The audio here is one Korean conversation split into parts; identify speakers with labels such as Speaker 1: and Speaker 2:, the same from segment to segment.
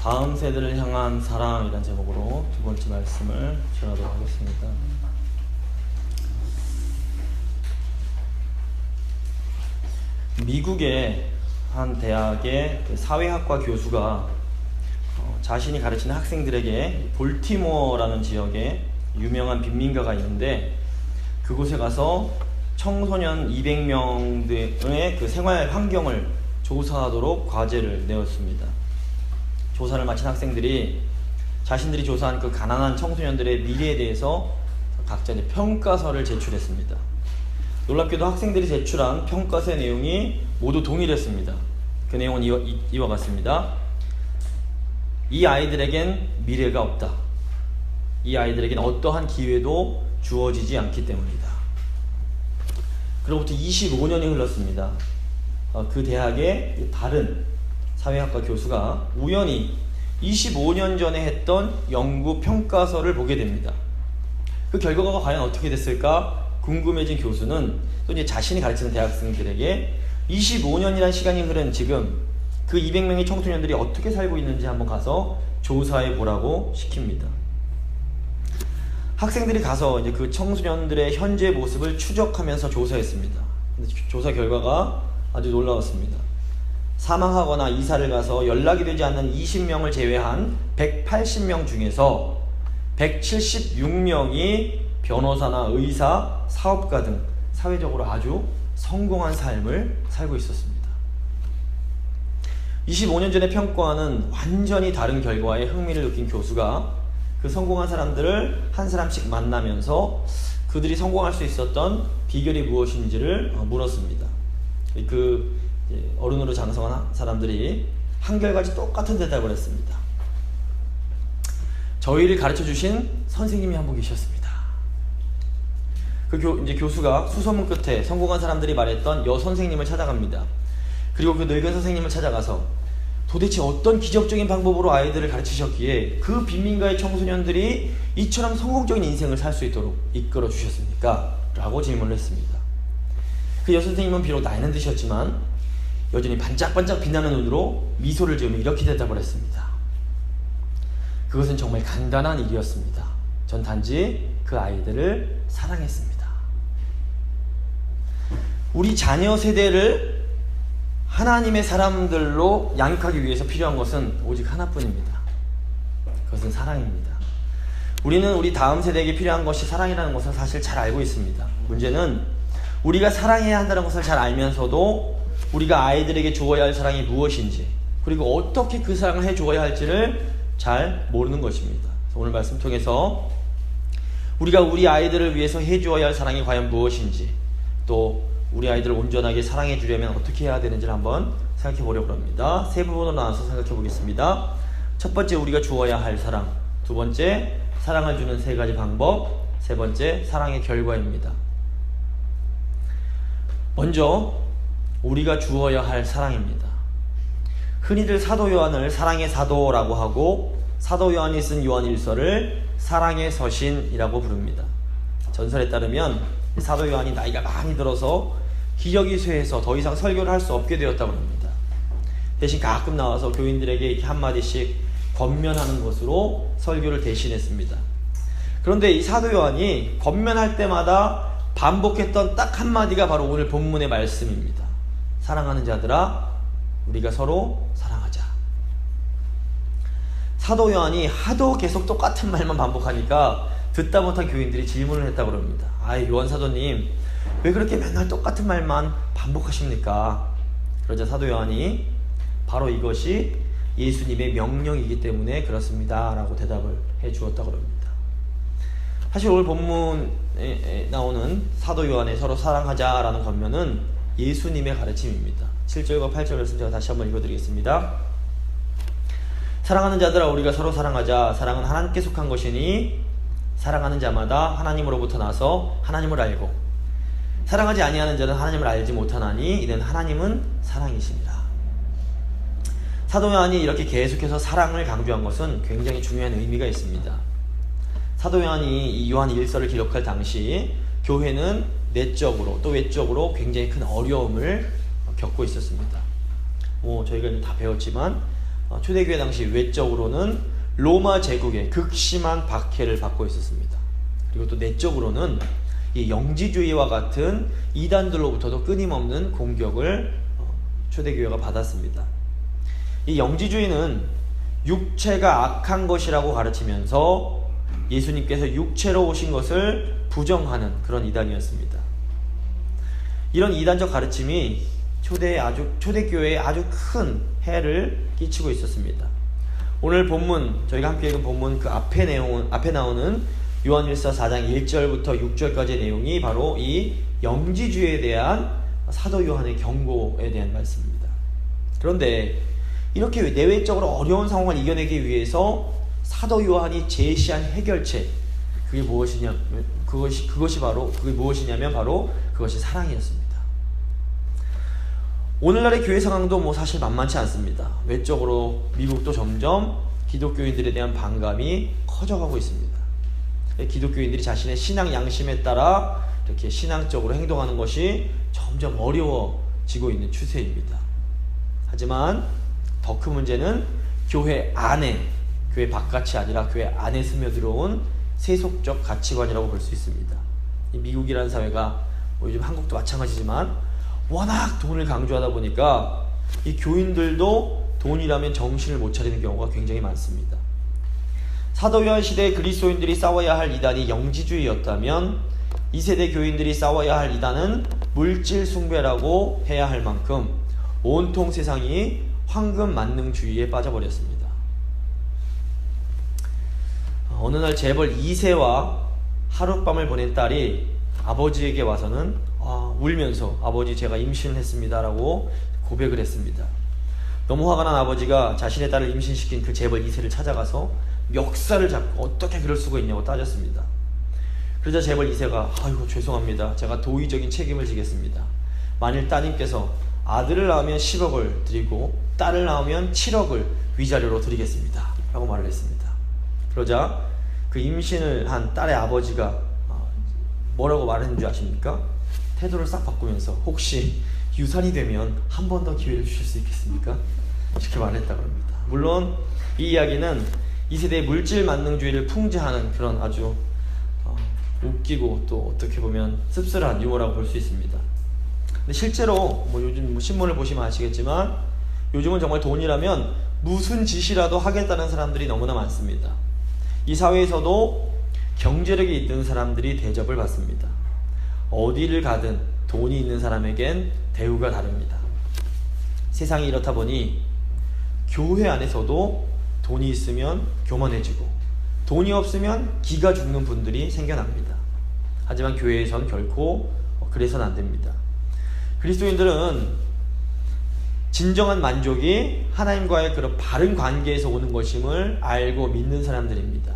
Speaker 1: 다음 세대를 향한 사랑이라는 제목으로 두 번째 말씀을 전하도록 하겠습니다. 미국의 한 대학의 사회학과 교수가 자신이 가르치는 학생들에게 볼티모어라는 지역에 유명한 빈민가가 있는데 그곳에 가서 청소년 200명의 그 생활 환경을 조사하도록 과제를 내었습니다. 조사를 마친 학생들이 자신들이 조사한 그 가난한 청소년들의 미래에 대해서 각자 평가서를 제출했습니다. 놀랍게도 학생들이 제출한 평가서의 내용이 모두 동일했습니다. 그 내용은 이와 같습니다. 이 아이들에겐 미래가 없다. 이 아이들에겐 어떠한 기회도 주어지지 않기 때문이다. 그로부터 25년이 흘렀습니다. 그 대학의 다른 사회학과 교수가 우연히 25년 전에 했던 연구 평가서를 보게 됩니다. 그 결과가 과연 어떻게 됐을까 궁금해진 교수는 또 이제 자신이 가르치는 대학생들에게 25년이라는 시간이 흐른 지금 그 200명의 청소년들이 어떻게 살고 있는지 한번 가서 조사해 보라고 시킵니다. 학생들이 가서 이제 그 청소년들의 현재 모습을 추적하면서 조사했습니다. 근데 조사 결과가 아주 놀라웠습니다. 사망하거나 이사를 가서 연락이 되지 않는 20명을 제외한 180명 중에서 176명이 변호사나 의사, 사업가 등 사회적으로 아주 성공한 삶을 살고 있었습니다. 25년 전의 평가와는 완전히 다른 결과에 흥미를 느낀 교수가 그 성공한 사람들을 한 사람씩 만나면서 그들이 성공할 수 있었던 비결이 무엇인지를 물었습니다. 그 어른으로 장성한 사람들이 한결같이 똑같은 대답을 했습니다. 저희를 가르쳐 주신 선생님이 한 분 계셨습니다. 이제 교수가 수소문 끝에 성공한 사람들이 말했던 여선생님을 찾아갑니다. 그리고 그 늙은 선생님을 찾아가서 도대체 어떤 기적적인 방법으로 아이들을 가르치셨기에 그 빈민가의 청소년들이 이처럼 성공적인 인생을 살 수 있도록 이끌어 주셨습니까? 라고 질문을 했습니다. 그 여선생님은 비록 나이는 드셨지만 여전히 반짝반짝 빛나는 눈으로 미소를 지으며 이렇게 대답을 했습니다. 그것은 정말 간단한 일이었습니다. 전 단지 그 아이들을 사랑했습니다. 우리 자녀 세대를 하나님의 사람들로 양육하기 위해서 필요한 것은 오직 하나뿐입니다. 그것은 사랑입니다. 우리는 우리 다음 세대에게 필요한 것이 사랑이라는 것을 사실 잘 알고 있습니다. 문제는 우리가 사랑해야 한다는 것을 잘 알면서도 우리가 아이들에게 주어야 할 사랑이 무엇인지 그리고 어떻게 그 사랑을 해주어야 할지를 잘 모르는 것입니다. 오늘 말씀 통해서 우리가 우리 아이들을 위해서 해주어야 할 사랑이 과연 무엇인지 또 우리 아이들을 온전하게 사랑해 주려면 어떻게 해야 되는지를 한번 생각해 보려고 합니다. 세 부분으로 나눠서 생각해 보겠습니다. 첫 번째, 우리가 주어야 할 사랑. 두 번째, 사랑을 주는 세 가지 방법. 세 번째, 사랑의 결과입니다. 먼저 우리가 주어야 할 사랑입니다. 흔히들 사도 요한을 사랑의 사도라고 하고 사도 요한이 쓴 요한 1서를 사랑의 서신이라고 부릅니다. 전설에 따르면 사도 요한이 나이가 많이 들어서 기력이 쇠해서 더 이상 설교를 할 수 없게 되었다고 합니다. 대신 가끔 나와서 교인들에게 이렇게 한마디씩 권면하는 것으로 설교를 대신했습니다. 그런데 이 사도 요한이 권면할 때마다 반복했던 딱 한마디가 바로 오늘 본문의 말씀입니다. 사랑하는 자들아, 우리가 서로 사랑하자. 사도 요한이 하도 계속 똑같은 말만 반복하니까 듣다 못한 교인들이 질문을 했다고 합니다. 요한 사도님, 왜 그렇게 맨날 똑같은 말만 반복하십니까? 그러자 사도 요한이 바로 이것이 예수님의 명령이기 때문에 그렇습니다 라고 대답을 해 주었다고 합니다. 사실 오늘 본문에 나오는 사도 요한의 서로 사랑하자라는 권면은 예수님의 가르침입니다. 7절과 8절 말씀 제가 다시 한번 읽어드리겠습니다. 사랑하는 자들아, 우리가 서로 사랑하자. 사랑은 하나님께 속한 것이니 사랑하는 자마다 하나님으로부터 나서 하나님을 알고 사랑하지 아니하는 자는 하나님을 알지 못하나니 이는 하나님은 사랑이시니라. 사도 요한이 이렇게 계속해서 사랑을 강조한 것은 굉장히 중요한 의미가 있습니다. 사도 요한이 이 요한 1서를 기록할 당시 교회는 내적으로 또 외적으로 굉장히 큰 어려움을 겪고 있었습니다. 저희가 다 배웠지만 초대교회 당시 외적으로는 로마 제국의 극심한 박해를 받고 있었습니다. 그리고 또 내적으로는 이 영지주의와 같은 이단들로부터도 끊임없는 공격을 초대교회가 받았습니다. 이 영지주의는 육체가 악한 것이라고 가르치면서 예수님께서 육체로 오신 것을 부정하는 그런 이단이었습니다. 이런 이단적 가르침이 초대교회에 아주 큰 해를 끼치고 있었습니다. 오늘 본문, 저희가 함께 읽은 본문 그 앞에 나오는 요한일서 4장 1절부터 6절까지의 내용이 바로 이 영지주의에 대한 사도 요한의 경고에 대한 말씀입니다. 그런데 이렇게 내외적으로 어려운 상황을 이겨내기 위해서 사도 요한이 제시한 해결책, 그게 무엇이냐면 바로 그것이 사랑이었습니다. 오늘날의 교회 상황도 사실 만만치 않습니다. 외적으로 미국도 점점 기독교인들에 대한 반감이 커져가고 있습니다. 기독교인들이 자신의 신앙 양심에 따라 이렇게 신앙적으로 행동하는 것이 점점 어려워지고 있는 추세입니다. 하지만 더 큰 문제는 교회 안에, 교회 바깥이 아니라 교회 안에 스며들어온 세속적 가치관이라고 볼 수 있습니다. 이 미국이라는 사회가 요즘 한국도 마찬가지지만 워낙 돈을 강조하다 보니까 이 교인들도 돈이라면 정신을 못 차리는 경우가 굉장히 많습니다. 사도 요한 시대의 그리스도인들이 싸워야 할 이단이 영지주의였다면 이 세대 교인들이 싸워야 할 이단은 물질 숭배라고 해야 할 만큼 온통 세상이 황금 만능주의에 빠져버렸습니다. 어느 날 재벌 2세와 하룻밤을 보낸 딸이 아버지에게 와서는 울면서 아버지 제가 임신을 했습니다 라고 고백을 했습니다. 너무 화가 난 아버지가 자신의 딸을 임신시킨 그 재벌 2세를 찾아가서 멱살을 잡고 어떻게 그럴 수가 있냐고 따졌습니다. 그러자 재벌 2세가 아이고 죄송합니다. 제가 도의적인 책임을 지겠습니다. 만일 따님께서 아들을 낳으면 10억을 드리고 딸을 낳으면 7억을 위자료로 드리겠습니다 라고 말을 했습니다. 그러자 그 임신을 한 딸의 아버지가 뭐라고 말했는지 아십니까? 태도를 싹 바꾸면서 혹시 유산이 되면 한 번 더 기회를 주실 수 있겠습니까? 이렇게 말했다고 합니다. 물론 이 이야기는 이 세대의 물질 만능주의를 풍자하는 그런 아주 웃기고 또 어떻게 보면 씁쓸한 유머라고 볼 수 있습니다. 근데 실제로 요즘 신문을 보시면 아시겠지만 요즘은 정말 돈이라면 무슨 짓이라도 하겠다는 사람들이 너무나 많습니다. 이 사회에서도 경제력이 있는 사람들이 대접을 받습니다. 어디를 가든 돈이 있는 사람에겐 대우가 다릅니다. 세상이 이렇다 보니 교회 안에서도 돈이 있으면 교만해지고 돈이 없으면 기가 죽는 분들이 생겨납니다. 하지만 교회에선 결코 그래서는 안 됩니다. 그리스도인들은 진정한 만족이 하나님과의 그런 바른 관계에서 오는 것임을 알고 믿는 사람들입니다.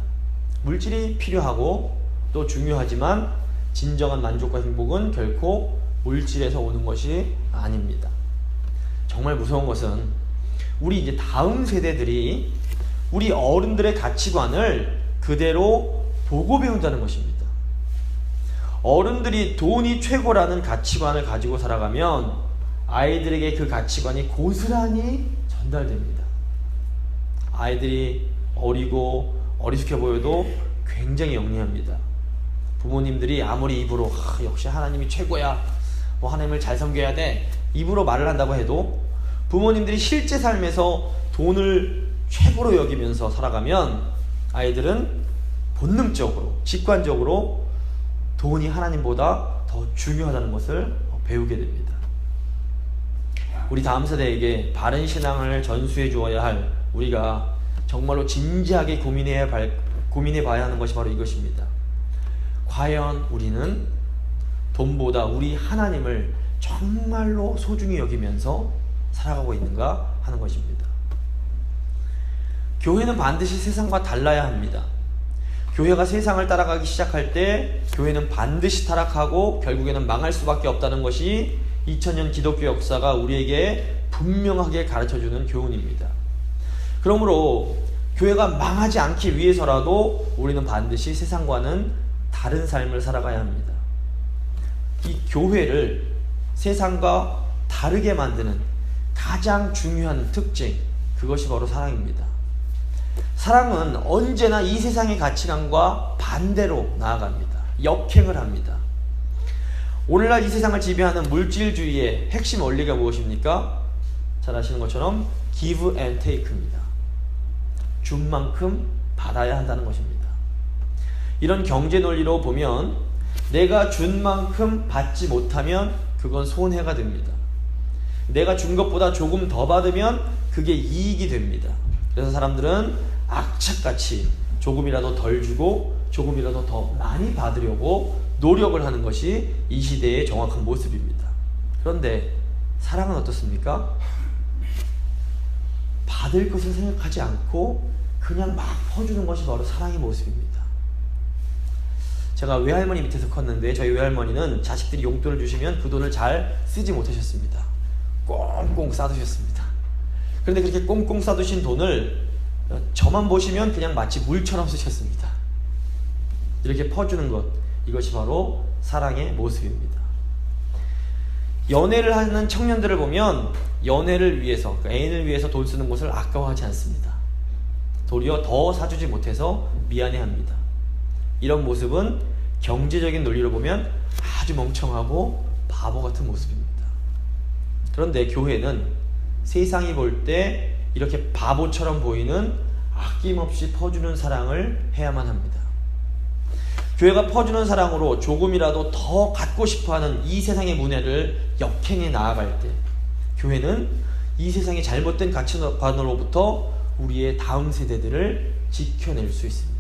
Speaker 1: 물질이 필요하고 또 중요하지만 진정한 만족과 행복은 결코 물질에서 오는 것이 아닙니다. 정말 무서운 것은 우리 이제 다음 세대들이 우리 어른들의 가치관을 그대로 보고 배운다는 것입니다. 어른들이 돈이 최고라는 가치관을 가지고 살아가면 아이들에게 그 가치관이 고스란히 전달됩니다. 아이들이 어리고 어리숙해 보여도 굉장히 영리합니다. 부모님들이 아무리 입으로 역시 하나님이 최고야, 하나님을 잘 섬겨야 돼, 입으로 말을 한다고 해도 부모님들이 실제 삶에서 돈을 최고로 여기면서 살아가면 아이들은 본능적으로, 직관적으로 돈이 하나님보다 더 중요하다는 것을 배우게 됩니다. 우리 다음 세대에게 바른 신앙을 전수해 주어야 할 우리가 정말로 진지하게 고민해 봐야 하는 것이 바로 이것입니다. 과연 우리는 돈보다 우리 하나님을 정말로 소중히 여기면서 살아가고 있는가 하는 것입니다. 교회는 반드시 세상과 달라야 합니다. 교회가 세상을 따라가기 시작할 때 교회는 반드시 타락하고 결국에는 망할 수밖에 없다는 것이 2000년 기독교 역사가 우리에게 분명하게 가르쳐주는 교훈입니다. 그러므로 교회가 망하지 않기 위해서라도 우리는 반드시 세상과는 다른 삶을 살아가야 합니다. 이 교회를 세상과 다르게 만드는 가장 중요한 특징, 그것이 바로 사랑입니다. 사랑은 언제나 이 세상의 가치관과 반대로 나아갑니다. 역행을 합니다. 오늘날 이 세상을 지배하는 물질주의의 핵심 원리가 무엇입니까? 잘 아시는 것처럼 give and take입니다. 준 만큼 받아야 한다는 것입니다. 이런 경제 논리로 보면 내가 준 만큼 받지 못하면 그건 손해가 됩니다. 내가 준 것보다 조금 더 받으면 그게 이익이 됩니다. 그래서 사람들은 악착같이 조금이라도 덜 주고 조금이라도 더 많이 받으려고 노력을 하는 것이 이 시대의 정확한 모습입니다. 그런데 사랑은 어떻습니까? 받을 것을 생각하지 않고 그냥 막 퍼주는 것이 바로 사랑의 모습입니다. 제가 외할머니 밑에서 컸는데 저희 외할머니는 자식들이 용돈을 주시면 그 돈을 잘 쓰지 못하셨습니다. 꽁꽁 싸두셨습니다. 그런데 그렇게 꽁꽁 싸두신 돈을 저만 보시면 그냥 마치 물처럼 쓰셨습니다. 이렇게 퍼주는 것, 이것이 바로 사랑의 모습입니다. 연애를 하는 청년들을 보면 연애를 위해서, 애인을 위해서 돈 쓰는 것을 아까워하지 않습니다. 도리어 더 사주지 못해서 미안해합니다. 이런 모습은 경제적인 논리로 보면 아주 멍청하고 바보 같은 모습입니다. 그런데 교회는 세상이 볼 때 이렇게 바보처럼 보이는 아낌없이 퍼주는 사랑을 해야만 합니다. 교회가 퍼주는 사랑으로 조금이라도 더 갖고 싶어하는 이 세상의 문화를 역행해 나아갈 때 교회는 이 세상의 잘못된 가치관으로부터 우리의 다음 세대들을 지켜낼 수 있습니다.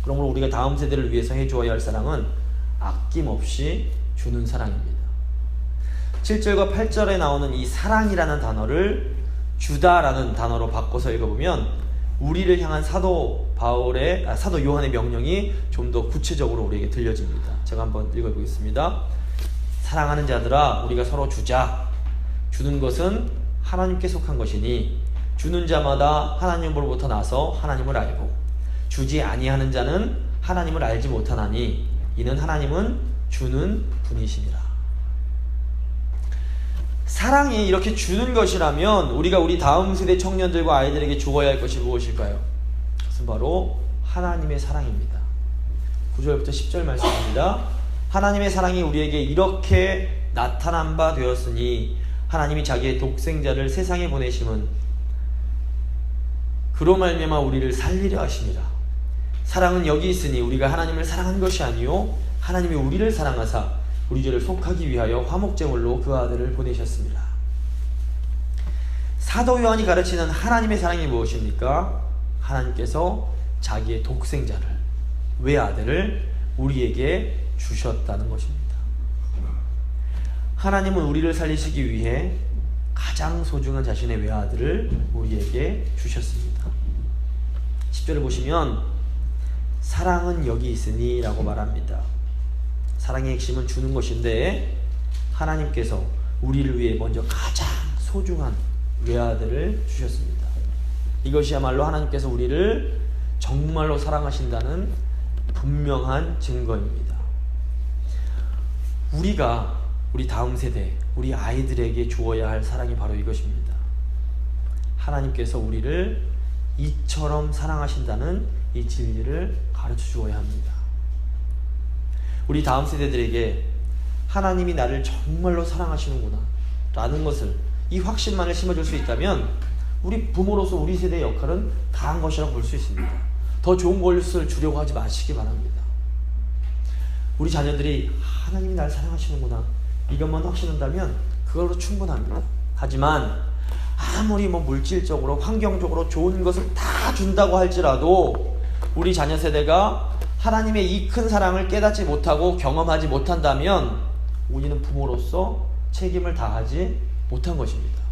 Speaker 1: 그러므로 우리가 다음 세대를 위해서 해주어야 할 사랑은 아낌없이 주는 사랑입니다. 7절과 8절에 나오는 이 사랑이라는 단어를 주다라는 단어로 바꿔서 읽어보면 우리를 향한 사도 요한의 명령이 좀 더 구체적으로 우리에게 들려집니다. 제가 한번 읽어보겠습니다. 사랑하는 자들아, 우리가 서로 주자. 주는 것은 하나님께 속한 것이니 주는 자마다 하나님으로부터 나서 하나님을 알고 주지 아니하는 자는 하나님을 알지 못하나니 이는 하나님은 주는 분이시니라. 사랑이 이렇게 주는 것이라면 우리가 우리 다음 세대 청년들과 아이들에게 주어야 할 것이 무엇일까요? 그것은 바로 하나님의 사랑입니다. 9절부터 10절 말씀입니다. 하나님의 사랑이 우리에게 이렇게 나타난 바 되었으니 하나님이 자기의 독생자를 세상에 보내심은 그로 말미암아 우리를 살리려 하심이라. 사랑은 여기 있으니 우리가 하나님을 사랑한 것이 아니요 하나님이 우리를 사랑하사 우리 죄를 속하기 위하여 화목제물로 그 아들을 보내셨습니다. 사도 요한이 가르치는 하나님의 사랑이 무엇입니까? 하나님께서 자기의 독생자를, 외아들을 우리에게 주셨다는 것입니다. 하나님은 우리를 살리시기 위해 가장 소중한 자신의 외아들을 우리에게 주셨습니다. 10절을 보시면 사랑은 여기 있으니 라고 말합니다. 사랑의 핵심은 주는 것인데 하나님께서 우리를 위해 먼저 가장 소중한 외아들을 주셨습니다. 이것이야말로 하나님께서 우리를 정말로 사랑하신다는 분명한 증거입니다. 우리가 우리 다음 세대, 우리 아이들에게 주어야 할 사랑이 바로 이것입니다. 하나님께서 우리를 이처럼 사랑하신다는 이 진리를 가르쳐 주어야 합니다. 우리 다음 세대들에게 하나님이 나를 정말로 사랑하시는구나 라는 것을, 이 확신만을 심어줄 수 있다면 우리 부모로서 우리 세대의 역할은 다한 것이라고 볼 수 있습니다. 더 좋은 것을 주려고 하지 마시기 바랍니다. 우리 자녀들이 하나님이 나를 사랑하시는구나 이것만 확신한다면 그걸로 충분합니다. 하지만 아무리 물질적으로 환경적으로 좋은 것을 다 준다고 할지라도 우리 자녀 세대가 하나님의 이 큰 사랑을 깨닫지 못하고 경험하지 못한다면 우리는 부모로서 책임을 다하지 못한 것입니다.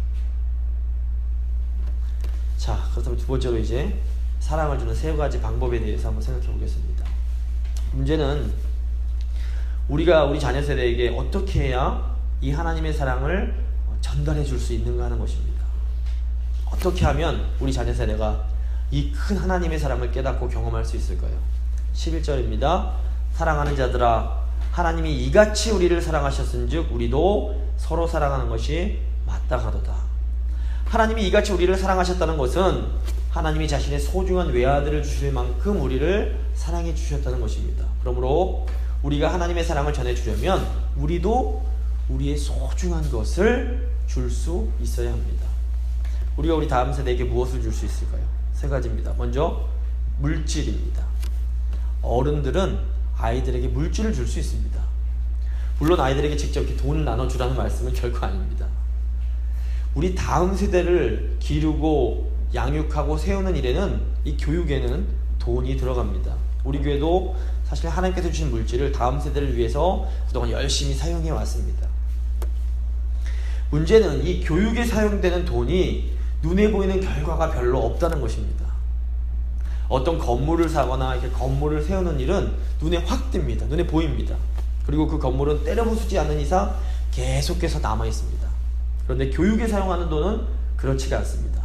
Speaker 1: 자, 그렇다면 두 번째로 이제 사랑을 주는 세 가지 방법에 대해서 한번 생각해 보겠습니다. 문제는 우리가 우리 자녀 세대에게 어떻게 해야 이 하나님의 사랑을 전달해 줄 수 있는가 하는 것입니다. 어떻게 하면 우리 자녀 세대가 이 큰 하나님의 사랑을 깨닫고 경험할 수 있을까요? 11절입니다. 사랑하는 자들아, 하나님이 이같이 우리를 사랑하셨은즉 우리도 서로 사랑하는 것이 마땅하도다. 하나님이 이같이 우리를 사랑하셨다는 것은 하나님이 자신의 소중한 외아들을 주실 만큼 우리를 사랑해 주셨다는 것입니다. 그러므로 우리가 하나님의 사랑을 전해주려면 우리도 우리의 소중한 것을 줄 수 있어야 합니다. 우리가 우리 다음 세대에게 무엇을 줄 수 있을까요? 세 가지입니다. 먼저 물질입니다. 어른들은 아이들에게 물질을 줄 수 있습니다. 물론 아이들에게 직접 이렇게 돈을 나눠주라는 말씀은 결코 아닙니다. 우리 다음 세대를 기르고 양육하고 세우는 일에는, 이 교육에는 돈이 들어갑니다. 우리 교회도 사실 하나님께서 주신 물질을 다음 세대를 위해서 그동안 열심히 사용해 왔습니다. 문제는 이 교육에 사용되는 돈이 눈에 보이는 결과가 별로 없다는 것입니다. 어떤 건물을 사거나 이렇게 건물을 세우는 일은 눈에 확 띕니다. 눈에 보입니다. 그리고 그 건물은 때려 부수지 않는 이상 계속해서 남아 있습니다. 그런데 교육에 사용하는 돈은 그렇지가 않습니다.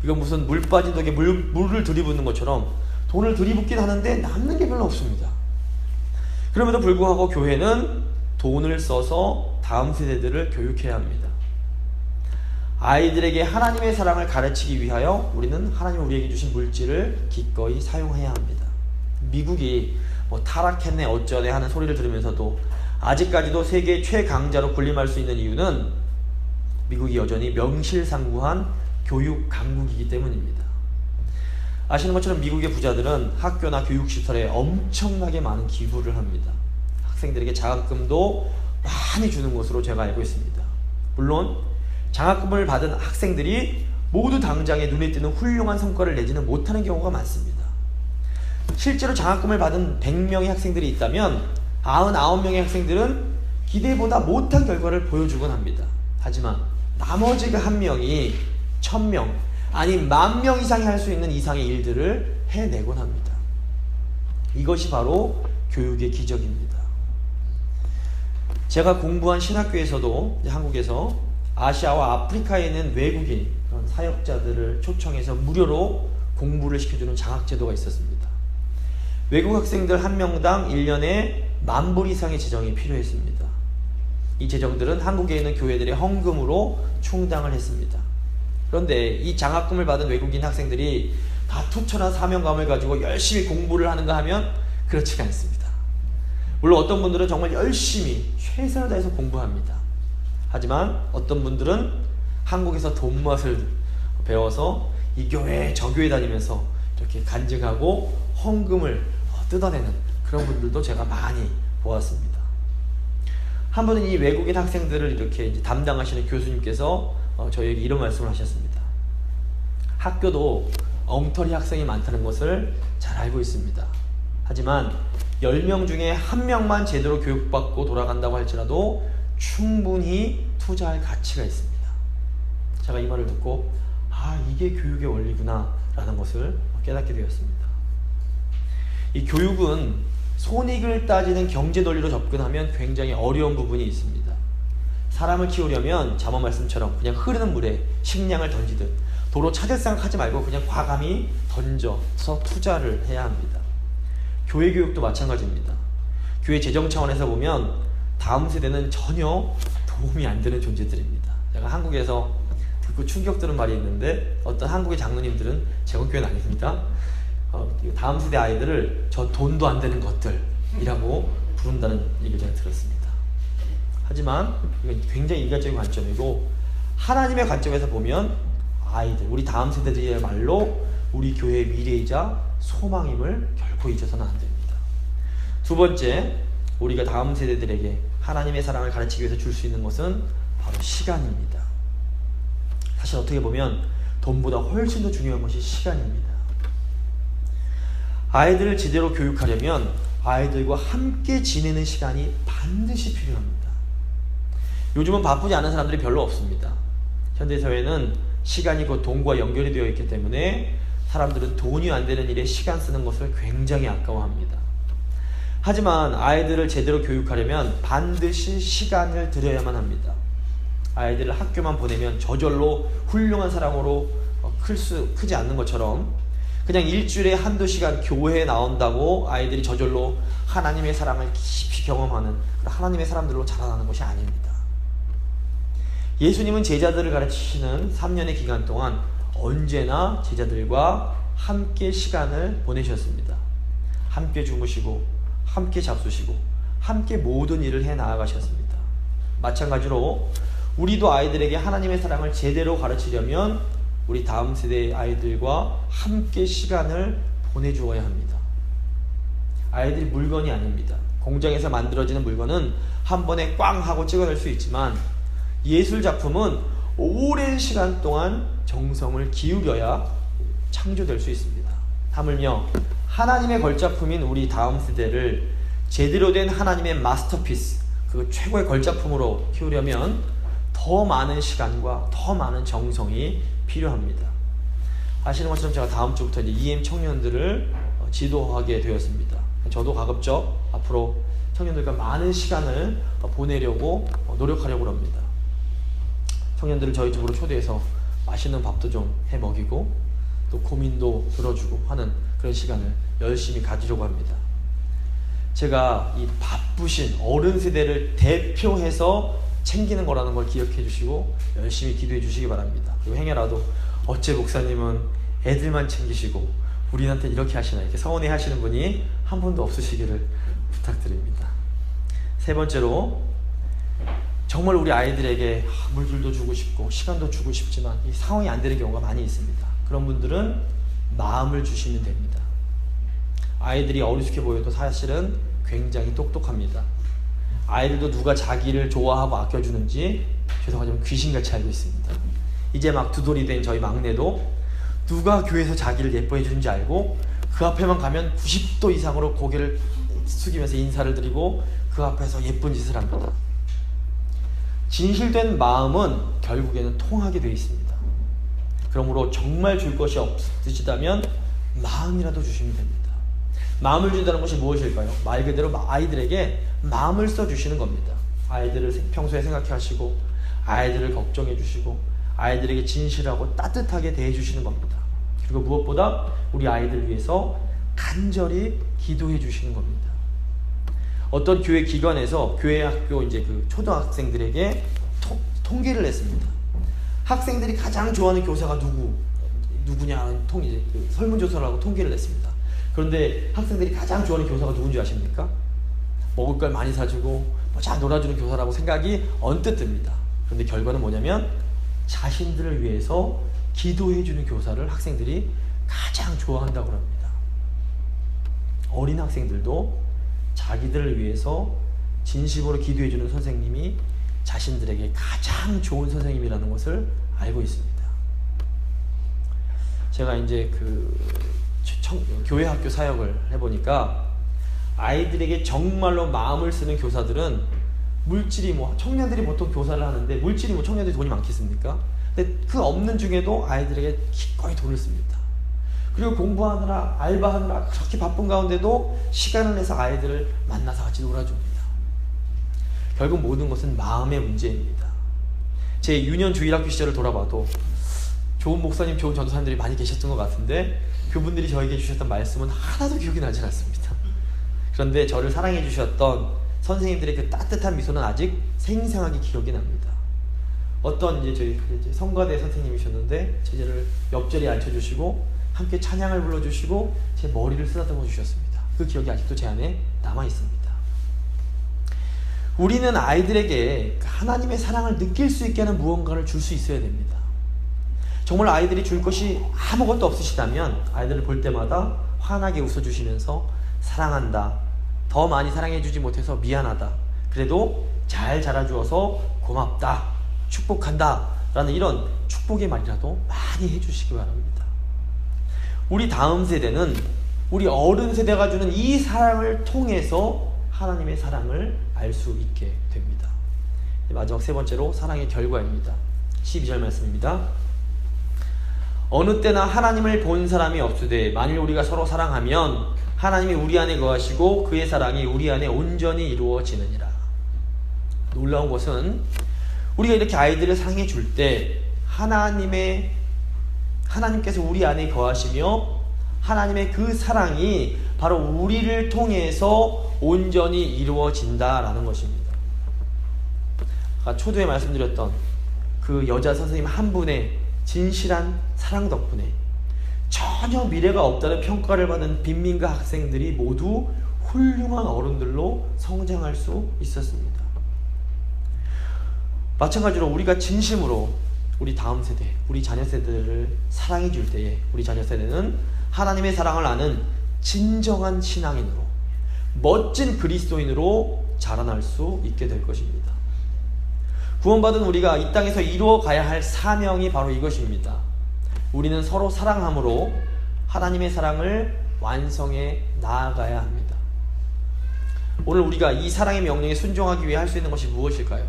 Speaker 1: 이건 무슨 물 빠진 독에 물을 들이붓는 것처럼 돈을 들이붓긴 하는데 남는 게 별로 없습니다. 그럼에도 불구하고 교회는 돈을 써서 다음 세대들을 교육해야 합니다. 아이들에게 하나님의 사랑을 가르치기 위하여 우리는 하나님이 우리에게 주신 물질을 기꺼이 사용해야 합니다. 미국이 타락했네 어쩌네 하는 소리를 들으면서도 아직까지도 세계 최강자로 군림할 수 있는 이유는 미국이 여전히 명실상부한 교육 강국이기 때문입니다. 아시는 것처럼 미국의 부자들은 학교나 교육시설에 엄청나게 많은 기부를 합니다. 학생들에게 장학금도 많이 주는 것으로 제가 알고 있습니다. 물론 장학금을 받은 학생들이 모두 당장에 눈에 띄는 훌륭한 성과를 내지는 못하는 경우가 많습니다. 실제로 장학금을 받은 100명의 학생들이 있다면 99명의 학생들은 기대보다 못한 결과를 보여주곤 합니다. 하지만 나머지 그 1명이 1000명 아니 10,000명 이상이 할 수 있는 이상의 일들을 해내곤 합니다. 이것이 바로 교육의 기적입니다. 제가 공부한 신학교에서도 한국에서 아시아와 아프리카에 있는 외국인 그런 사역자들을 초청해서 무료로 공부를 시켜주는 장학제도가 있었습니다. 외국 학생들 1명당 1년에 10,000불 이상의 재정이 필요했습니다. 이 재정들은 한국에 있는 교회들의 헌금으로 충당을 했습니다. 그런데 이 장학금을 받은 외국인 학생들이 다 투철한 사명감을 가지고 열심히 공부를 하는가 하면 그렇지가 않습니다. 물론 어떤 분들은 정말 열심히 최선을 다해서 공부합니다. 하지만 어떤 분들은 한국에서 돈맛을 배워서 이 교회 저 교회 다니면서 이렇게 간증하고 헌금을 뜯어내는 그런 분들도 제가 많이 보았습니다. 한 번은 이 외국인 학생들을 이렇게 이제 담당하시는 교수님께서 저희에게 이런 말씀을 하셨습니다. 학교도 엉터리 학생이 많다는 것을 잘 알고 있습니다. 하지만 10명 중에 1명만 제대로 교육받고 돌아간다고 할지라도 충분히 투자할 가치가 있습니다. 제가 이 말을 듣고 이게 교육의 원리구나 라는 것을 깨닫게 되었습니다. 이 교육은 손익을 따지는 경제 논리로 접근하면 굉장히 어려운 부분이 있습니다. 사람을 키우려면 잠언 말씀처럼 그냥 흐르는 물에 식량을 던지듯 도로 찾을 생각하지 말고 그냥 과감히 던져서 투자를 해야 합니다. 교회 교육도 마찬가지입니다. 교회 재정 차원에서 보면 다음 세대는 전혀 도움이 안 되는 존재들입니다. 제가 한국에서 듣고 충격 드는 말이 있는데 어떤 한국의 장로님들은 제국교회는 아닙니다. 다음 세대 아이들을 저 돈도 안 되는 것들이라고 부른다는 얘기를 제가 들었습니다. 하지만 이건 굉장히 인간적인 관점이고 하나님의 관점에서 보면 아이들, 우리 다음 세대들이야말로 우리 교회의 미래이자 소망임을 결코 잊어서는 안 됩니다. 두 번째, 우리가 다음 세대들에게 하나님의 사랑을 가르치기 위해서 줄 수 있는 것은 바로 시간입니다. 사실 어떻게 보면 돈보다 훨씬 더 중요한 것이 시간입니다. 아이들을 제대로 교육하려면 아이들과 함께 지내는 시간이 반드시 필요합니다. 요즘은 바쁘지 않은 사람들이 별로 없습니다. 현대사회는 시간이 곧 돈과 연결이 되어 있기 때문에 사람들은 돈이 안 되는 일에 시간 쓰는 것을 굉장히 아까워합니다. 하지만 아이들을 제대로 교육하려면 반드시 시간을 들여야만 합니다. 아이들을 학교만 보내면 저절로 훌륭한 사람으로 크지 않는 것처럼 그냥 일주일에 한두 시간 교회에 나온다고 아이들이 저절로 하나님의 사랑을 깊이 경험하는 하나님의 사람들로 자라나는 것이 아닙니다. 예수님은 제자들을 가르치시는 3년의 기간 동안 언제나 제자들과 함께 시간을 보내셨습니다. 함께 주무시고 함께 잡수시고 함께 모든 일을 해 나아가셨습니다. 마찬가지로 우리도 아이들에게 하나님의 사랑을 제대로 가르치려면 우리 다음 세대의 아이들과 함께 시간을 보내주어야 합니다. 아이들이 물건이 아닙니다. 공장에서 만들어지는 물건은 한 번에 꽝 하고 찍어낼 수 있지만 예술 작품은 오랜 시간 동안 정성을 기울여야 창조될 수 있습니다. 하물며 하나님의 걸작품인 우리 다음 세대를 제대로 된 하나님의 마스터피스, 그 최고의 걸작품으로 키우려면 더 많은 시간과 더 많은 정성이 필요합니다. 아시는 것처럼 제가 다음 주부터 이제 EM 청년들을 지도하게 되었습니다. 저도 가급적 앞으로 청년들과 많은 시간을 보내려고 노력하려고 합니다. 청년들을 저희 집으로 초대해서 맛있는 밥도 좀 해 먹이고 또 고민도 들어주고 하는 그런 시간을 열심히 가지려고 합니다. 제가 이 바쁘신 어른 세대를 대표해서 챙기는 거라는 걸 기억해 주시고 열심히 기도해 주시기 바랍니다. 그리고 행여라도 어째 목사님은 애들만 챙기시고 우리한테 이렇게 하시나 이렇게 서운해 하시는 분이 한 분도 없으시기를 부탁드립니다. 세 번째로 정말 우리 아이들에게 물질도 주고 싶고 시간도 주고 싶지만 이 상황이 안 되는 경우가 많이 있습니다. 그런 분들은 마음을 주시면 됩니다. 아이들이 어리숙해 보여도 사실은 굉장히 똑똑합니다. 아이들도 누가 자기를 좋아하고 아껴주는지 죄송하지만 귀신같이 알고 있습니다. 이제 막 두 돌이 된 저희 막내도 누가 교회에서 자기를 예뻐해 주는지 알고 그 앞에만 가면 90도 이상으로 고개를 숙이면서 인사를 드리고 그 앞에서 예쁜 짓을 합니다. 진실된 마음은 결국에는 통하게 되어 있습니다. 그러므로 정말 줄 것이 없으시다면 마음이라도 주시면 됩니다. 마음을 준다는 것이 무엇일까요? 말 그대로 아이들에게 마음을 써주시는 겁니다. 아이들을 평소에 생각해 하시고 아이들을 걱정해 주시고 아이들에게 진실하고 따뜻하게 대해 주시는 겁니다. 그리고 무엇보다 우리 아이들 위해서 간절히 기도해 주시는 겁니다. 어떤 교회 기관에서 교회 학교 이제 그 초등학생들에게 통계를 냈습니다. 학생들이 가장 좋아하는 교사가 누구냐 그 설문조사를 하고 통계를 냈습니다. 그런데 학생들이 가장 좋아하는 교사가 누군지 아십니까? 먹을 걸 많이 사주고 잘 놀아주는 교사라고 생각이 언뜻 듭니다. 그런데 결과는 뭐냐면 자신들을 위해서 기도해주는 교사를 학생들이 가장 좋아한다고 합니다. 어린 학생들도 자기들을 위해서 진심으로 기도해주는 선생님이 자신들에게 가장 좋은 선생님이라는 것을 알고 있습니다. 제가 이제 교회 학교 사역을 해보니까 아이들에게 정말로 마음을 쓰는 교사들은 물질이 청년들이 보통 교사를 하는데 물질이 청년들이 돈이 많겠습니까? 근데 그 없는 중에도 아이들에게 기꺼이 돈을 씁니다. 그리고 공부하느라 알바하느라 그렇게 바쁜 가운데도 시간을 내서 아이들을 만나서 같이 놀아줍니다. 결국 모든 것은 마음의 문제입니다. 제 유년 주일학교 시절을 돌아봐도 좋은 목사님, 좋은 전도사님들이 많이 계셨던 것 같은데 그분들이 저에게 주셨던 말씀은 하나도 기억이 나지 않습니다. 그런데 저를 사랑해 주셨던 선생님들의 그 따뜻한 미소는 아직 생생하게 기억이 납니다. 어떤 저희 성가대 선생님이셨는데 제자를 옆자리에 앉혀주시고 함께 찬양을 불러주시고 제 머리를 쓰다듬어 주셨습니다. 그 기억이 아직도 제 안에 남아 있습니다. 우리는 아이들에게 하나님의 사랑을 느낄 수 있게 하는 무언가를 줄 수 있어야 됩니다. 정말 아이들이 줄 것이 아무것도 없으시다면 아이들을 볼 때마다 환하게 웃어주시면서 사랑한다, 더 많이 사랑해주지 못해서 미안하다, 그래도 잘 자라주어서 고맙다, 축복한다 라는 이런 축복의 말이라도 많이 해주시기 바랍니다. 우리 다음 세대는 우리 어른 세대가 주는 이 사랑을 통해서 하나님의 사랑을 알 수 있게 됩니다. 마지막 세 번째로 사랑의 결과입니다. 12절 말씀입니다. 어느 때나 하나님을 본 사람이 없으되 만일 우리가 서로 사랑하면 하나님이 우리 안에 거하시고 그의 사랑이 우리 안에 온전히 이루어지느니라. 놀라운 것은 우리가 이렇게 아이들을 사랑해 줄 때 하나님께서 우리 안에 거하시며 하나님의 그 사랑이 바로 우리를 통해서 온전히 이루어진다라는 것입니다. 아까 초두에 말씀드렸던 그 여자 선생님 한 분의 진실한 사랑 덕분에 전혀 미래가 없다는 평가를 받은 빈민가 학생들이 모두 훌륭한 어른들로 성장할 수 있었습니다. 마찬가지로 우리가 진심으로 우리 다음 세대, 우리 자녀 세대를 사랑해 줄 때에 우리 자녀 세대는 하나님의 사랑을 아는 진정한 신앙인으로, 멋진 그리스도인으로 자라날 수 있게 될 것입니다. 구원받은 우리가 이 땅에서 이루어 가야 할 사명이 바로 이것입니다. 우리는 서로 사랑함으로 하나님의 사랑을 완성해 나아가야 합니다. 오늘 우리가 이 사랑의 명령에 순종하기 위해 할 수 있는 것이 무엇일까요?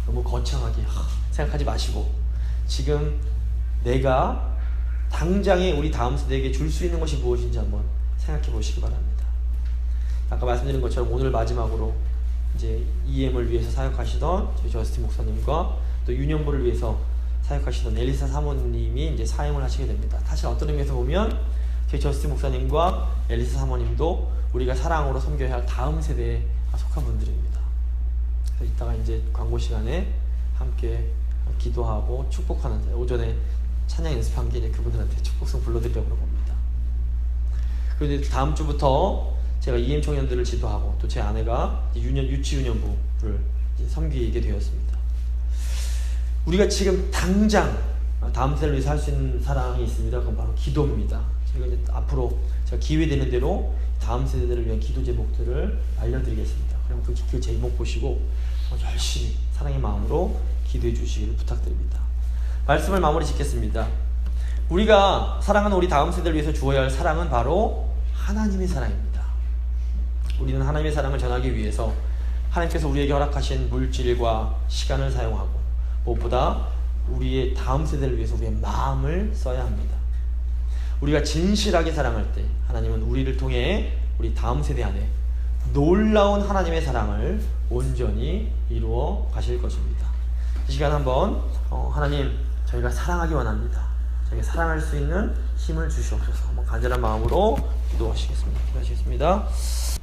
Speaker 1: 너무 거창하게 생각하지 마시고 지금 내가 당장에 우리 다음 세대에게 줄 수 있는 것이 무엇인지 한번 생각해 보시기 바랍니다. 아까 말씀드린 것처럼 오늘 마지막으로 이제 EM을 위해서 사역하시던 저희 저스틴 목사님과 또 유년부를 위해서 사역하시던 엘리사 사모님이 이제 사임을 하시게 됩니다. 사실 어떤 의미에서 보면 저희 저스틴 목사님과 엘리사 사모님도 우리가 사랑으로 섬겨야 할 다음 세대에 속한 분들입니다. 그래서 이따가 이제 광고 시간에 함께 기도하고 축복하는 오전에 찬양 연습한 게 이제 그분들한테 축복성 불러드리려고 합니다. 그리고 이제 다음 주부터 제가 EM 청년들을 지도하고 또 제 아내가 유치유년부를 섬기게 되었습니다. 우리가 지금 당장 다음 세대를 위해서 할 수 있는 사랑이 있습니다. 그건 바로 기도입니다. 제가 이제 앞으로 제가 기회 되는 대로 다음 세대들을 위한 기도 제목들을 알려드리겠습니다. 그럼 그 제목 보시고 열심히 사랑의 마음으로 기도해 주시기를 부탁드립니다. 말씀을 마무리 짓겠습니다. 우리가 사랑하는 우리 다음 세대를 위해서 주어야 할 사랑은 바로 하나님의 사랑입니다. 우리는 하나님의 사랑을 전하기 위해서 하나님께서 우리에게 허락하신 물질과 시간을 사용하고 무엇보다 우리의 다음 세대를 위해서 우리의 마음을 써야 합니다. 우리가 진실하게 사랑할 때 하나님은 우리를 통해 우리 다음 세대 안에 놀라운 하나님의 사랑을 온전히 이루어 가실 것입니다. 이 시간 한번 하나님 저희가 사랑하기 원합니다. 저희가 사랑할 수 있는 힘을 주시옵소서. 한번 간절한 마음으로 기도하시겠습니다.